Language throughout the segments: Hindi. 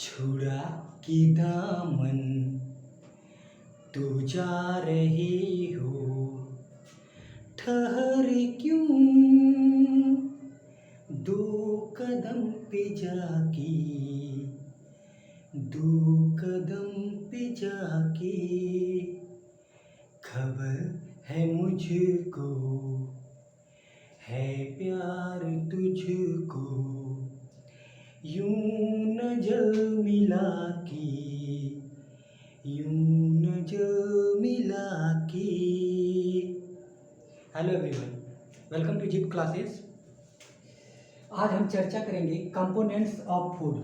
छुड़ा के दामन तू जा रही हो, ठहर क्यों दो कदम पे जाके, दो कदम पे जाके खबर है मुझको, है प्यार तुझको, यूं नजर मिला के, यूं नजर मिला के। Hello everyone, welcome to Zip classes. आज हम चर्चा करेंगे कंपोनेंट्स ऑफ फूड।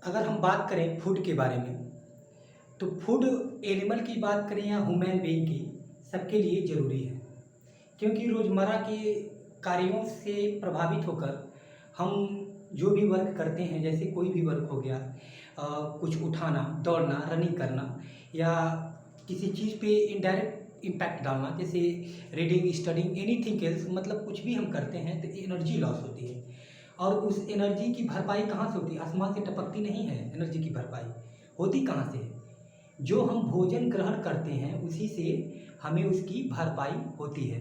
अगर हम बात करें फूड के बारे में, तो फूड एनिमल की बात करें या ह्यूमन बीइंग की, सबके लिए ज़रूरी है, क्योंकि रोज़मर्रा के कार्यों से प्रभावित होकर हम जो भी वर्क करते हैं, जैसे कोई भी वर्क हो गया, कुछ उठाना, दौड़ना, रनिंग करना, या किसी चीज़ पे इनडायरेक्ट इम्पैक्ट डालना, जैसे रीडिंग, स्टडिंग, एनीथिंग एल्स, मतलब कुछ भी हम करते हैं तो एनर्जी लॉस होती है। और उस एनर्जी की भरपाई कहाँ से होती है? आसमान से टपकती नहीं है। एनर्जी की भरपाई होती कहाँ से है? जो हम भोजन ग्रहण करते हैं उसी से हमें उसकी भरपाई होती है।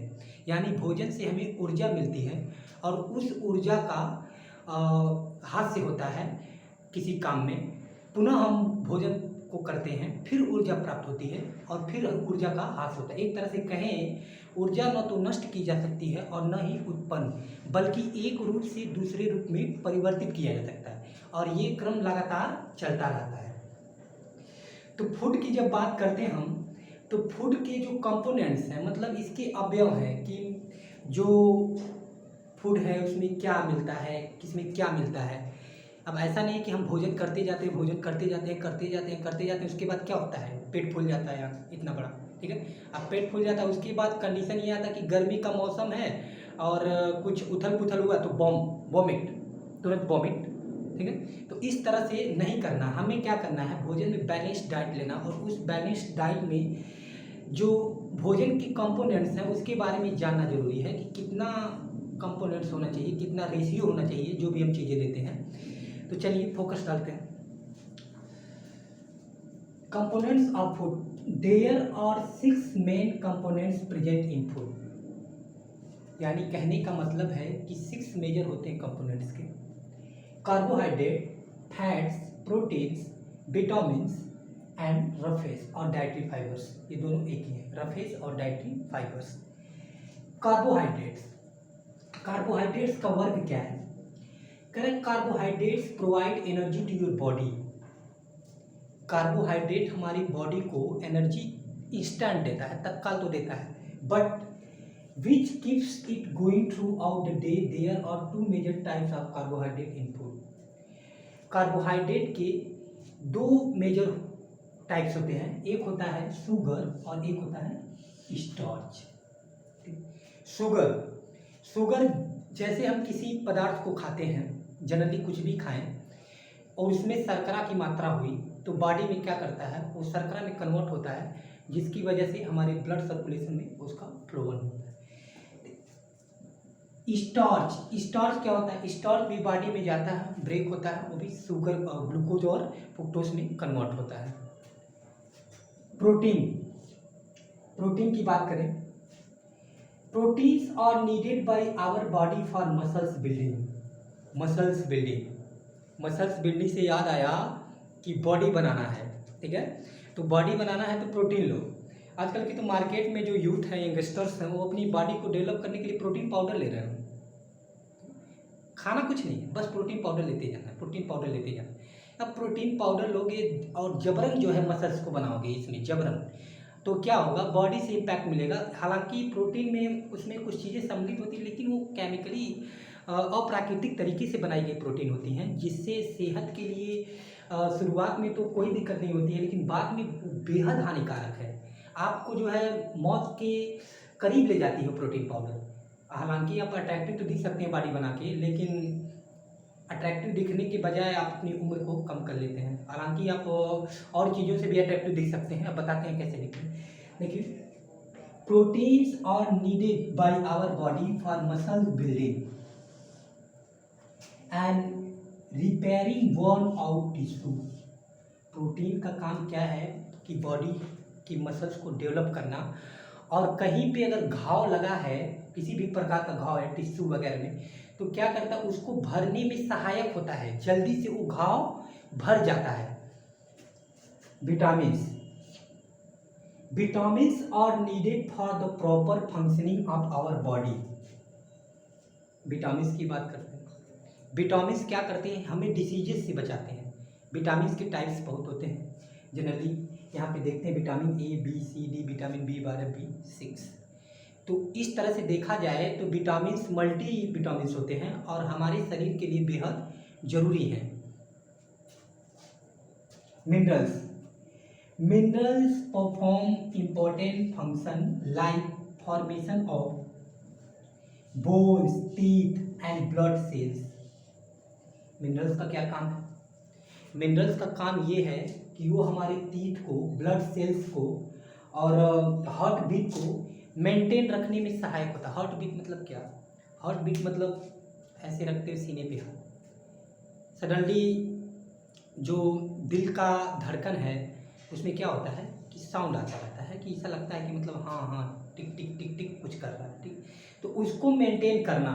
यानी भोजन से हमें ऊर्जा मिलती है और उस ऊर्जा का हाथ से होता है किसी काम में, पुनः हम भोजन को करते हैं, फिर ऊर्जा प्राप्त होती है और फिर ऊर्जा का हाथ होता है। एक तरह से कहें, ऊर्जा न तो नष्ट की जा सकती है और न ही उत्पन्न, बल्कि एक रूप से दूसरे रूप में परिवर्तित किया जा सकता है, और ये क्रम लगातार चलता रहता है। तो फूड की जब बात करते हैं हम, तो फूड के जो कंपोनेंट्स हैं, मतलब इसके अवयव हैं कि जो फूड है उसमें क्या मिलता है, किसमें क्या मिलता है। अब ऐसा नहीं कि हम भोजन करते जाते हैं, भोजन करते जाते हैं, करते जाते हैं, करते जाते हैं, उसके बाद क्या होता है? पेट फूल जाता है यार, इतना बड़ा, ठीक है। अब पेट फूल जाता है, उसके बाद कंडीशन ये आता है कि गर्मी का मौसम है और कुछ उथल पुथल हुआ तो वॉमिट, तुरंत वॉमिट, ठीक है। तो इस तरह से नहीं करना, हमें क्या करना है? भोजन में बैलेंस्ड डाइट लेना, और उस बैलेंस्ड डाइट में जो भोजन के कंपोनेंट्स हैं उसके बारे में जानना जरूरी है कि कितना कंपोनेंट्स होना चाहिए, कितना रेशियो होना चाहिए जो भी हम चीज़ें लेते हैं। तो चलिए फोकस डालते हैं। Components of food, there are 6 main components present in food. यानी कहने का मतलब है कि 6 मेजर होते हैं कंपोनेंट्स के। Carbohydrate, fats, proteins, vitamins and roughage और डाइटरी फाइबर्स। ये दोनों एक ही है, रफेज और डाइटरी फाइबर्स। कार्बोहाइड्रेट्स, कार्बोहाइड्रेट्स का वर्ग क्या है? Correct, carbohydrates provide energy to your body. Carbohydrate हमारी बॉडी को एनर्जी इंस्टेंट देता है, तत्काल तो देता है, but which keeps it going throughout the day. There are 2 major types of carbohydrate in food. Carbohydrate के 2 मेजर टाइप्स होते हैं, एक होता है शुगर और एक होता है स्टार्च। शुगर, शुगर जैसे हम किसी पदार्थ को खाते हैं, जनरली कुछ भी खाएं और उसमें शर्करा की मात्रा हुई तो बॉडी में क्या करता है? वो शर्करा में कन्वर्ट होता है, जिसकी वजह से हमारे ब्लड सर्कुलेशन में उसका फ्लोवन होता है। स्टार्च, स्टार्च क्या होता है? स्टार्च भी बॉडी में जाता है, ब्रेक होता है, वो भी शुगर, ग्लूकोज और फ्रुक्टोज में कन्वर्ट होता है। प्रोटीन, प्रोटीन की बात करें, proteins are needed by our body for muscles building. Muscles building, muscles building से याद आया कि बॉडी बनाना है, ठीक है। तो बॉडी बनाना है तो प्रोटीन लो। आजकल की तो मार्केट में जो यूथ हैं, यंगस्टर्स हैं, वो अपनी बॉडी को डेवलप करने के लिए प्रोटीन पाउडर ले रहे हैं। खाना कुछ नहीं है, बस प्रोटीन पाउडर लेते जाना है, प्रोटीन पाउडर लेते जाना है। अब प्रोटीन पाउडर लोगे और जबरन जो है मसल्स को बनाओगे इसमें जबरन, तो क्या होगा? बॉडी से इम्पैक्ट मिलेगा। हालांकि प्रोटीन में उसमें कुछ चीज़ें सम्मिलित होती हैं, लेकिन वो केमिकली अप्राकृतिक तरीके से बनाई गई प्रोटीन होती हैं, जिससे सेहत के लिए शुरुआत में तो कोई दिक्कत नहीं होती है, लेकिन बाद में बेहद हानिकारक है। आपको जो है मौत के करीब ले जाती है प्रोटीन पाउडर। हालांकि आप अट्रैक्टिव तो दिख सकते हैं बॉडी बना के, लेकिन अट्रैक्टिव दिखने के बजाय आप अपनी उम्र को कम कर लेते हैं। हालांकि आप और चीज़ों से भी अट्रैक्टिव दिख सकते हैं, अब बताते हैं कैसे दिखते हैं। देखिए, proteins are needed by our body for muscle building and repairing worn out tissue. Protein का काम क्या है कि बॉडी की मसल्स को डेवलप करना, और कहीं पे अगर घाव लगा है, किसी भी प्रकार का घाव है टिश्यू वगैरह में, तो क्या करता है उसको भरने में सहायक होता है, जल्दी से वो घाव भर जाता है। Vitamins are needed for the proper functioning of our body. Vitamins की बात करते हैं। विटामिन्स क्या करते हैं, हमें डिसीजेस से बचाते हैं। विटामिन्स के टाइप्स बहुत होते हैं, जनरली यहाँ पे देखते हैं vitamin A, B, C, D, vitamin B12, B6। तो इस तरह से देखा जाए तो विटामिन्स मल्टी विटामिन्स होते हैं और हमारे शरीर के लिए बेहद जरूरी हैं। Minerals perform important function like formation of bones, teeth and blood cells. Minerals का क्या काम है? मिनरल्स का काम ये है कि वो हमारे टीथ को, ब्लड सेल्स को और हार्ट बीट को मेंटेन रखने में सहायक होता है। हार्ट बीट मतलब क्या? हार्ट बीट मतलब ऐसे रखते हुए सीने पे हाथ, सडनली जो दिल का धड़कन है उसमें क्या होता है कि साउंड आता रहता है, कि ऐसा लगता है कि मतलब हाँ हाँ टिक टिक टिक टिक कुछ कर रहा है, ठीक। तो उसको मेंटेन करना,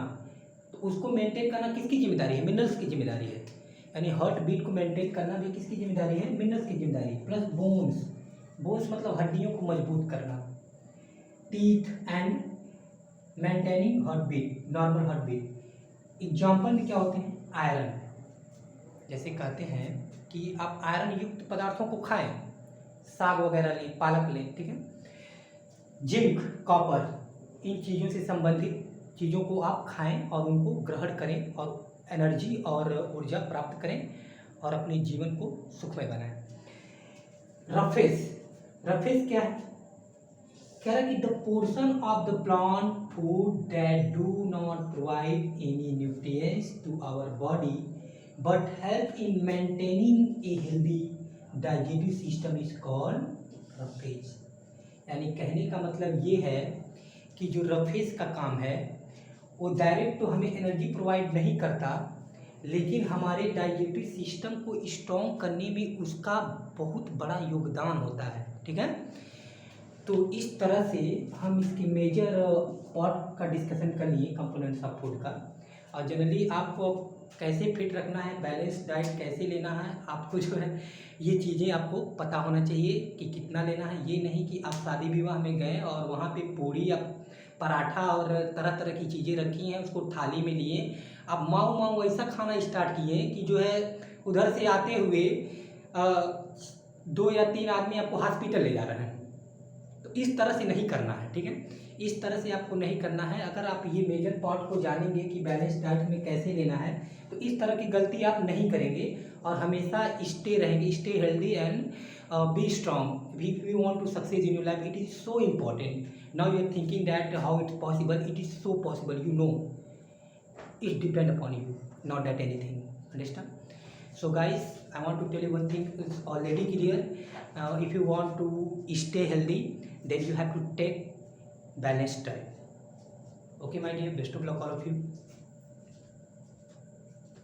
किसकी जिम्मेदारी है? मिनरल्स की जिम्मेदारी है। यानी हार्ट बीट को मेंटेन करना भी किसकी जिम्मेदारी है? मिनरल्स की जिम्मेदारी। प्लस बोन्स मतलब हड्डियों को मजबूत करना। Teeth and maintaining heart beat, normal heart beat. Example में क्या होते हैं? आयरन, जैसे कहते हैं कि आप आयरन युक्त पदार्थों को खाएं, साग वगैरह लें, पालक लें, ठीक है। जिंक, कॉपर, इन चीज़ों से संबंधित चीज़ों को आप खाएं और उनको ग्रहण करें और एनर्जी और ऊर्जा प्राप्त करें और अपने जीवन को सुखमय बनाएं। रफेज क्या है? कह रहा है कि the portion of the plant food that do not provide any nutrients to our body but help in maintaining a healthy digestive system is called roughage. यानी कहने का मतलब ये है कि जो रफेज का काम है वो डायरेक्ट तो हमें एनर्जी प्रोवाइड नहीं करता, लेकिन हमारे डाइजेस्टिव सिस्टम को स्ट्रॉन्ग करने में उसका बहुत बड़ा योगदान होता है, ठीक है। तो इस तरह से हम इसकी मेजर पार्ट का डिस्कशन कर लिए कंपोनेंट्स ऑफ फूड का। और जनरली आपको कैसे फिट रखना है, बैलेंस डाइट कैसे लेना है, आपको जो है ये चीज़ें आपको पता होना चाहिए कि कितना लेना है। ये नहीं कि आप शादी विवाह में गए और वहाँ पे पूड़ी या पराठा और तरह तरह की चीज़ें रखी हैं, उसको थाली में लिए आप माऊ ऐसा खाना स्टार्ट किए कि जो है उधर से आते हुए 2 या 3 आदमी आपको हॉस्पिटल ले जा रहे हैं। तो इस तरह से नहीं करना है, ठीक है। इस तरह से आपको नहीं करना है। अगर आप ये मेजर पार्ट को जानेंगे कि बैलेंस डाइट में कैसे लेना है, तो इस तरह की गलती आप नहीं करेंगे और हमेशा स्टे रहेंगे, stay healthy and be strong. If you want to success in your life, it is so important. Now you are thinking that how it's possible, it is so possible, you know, it depend upon you, not that anything, understand? So guys, I want to tell you one thing, it's already clear. If you want to stay healthy, then you have to take balanced diet. Okay my dear, best of luck all of you.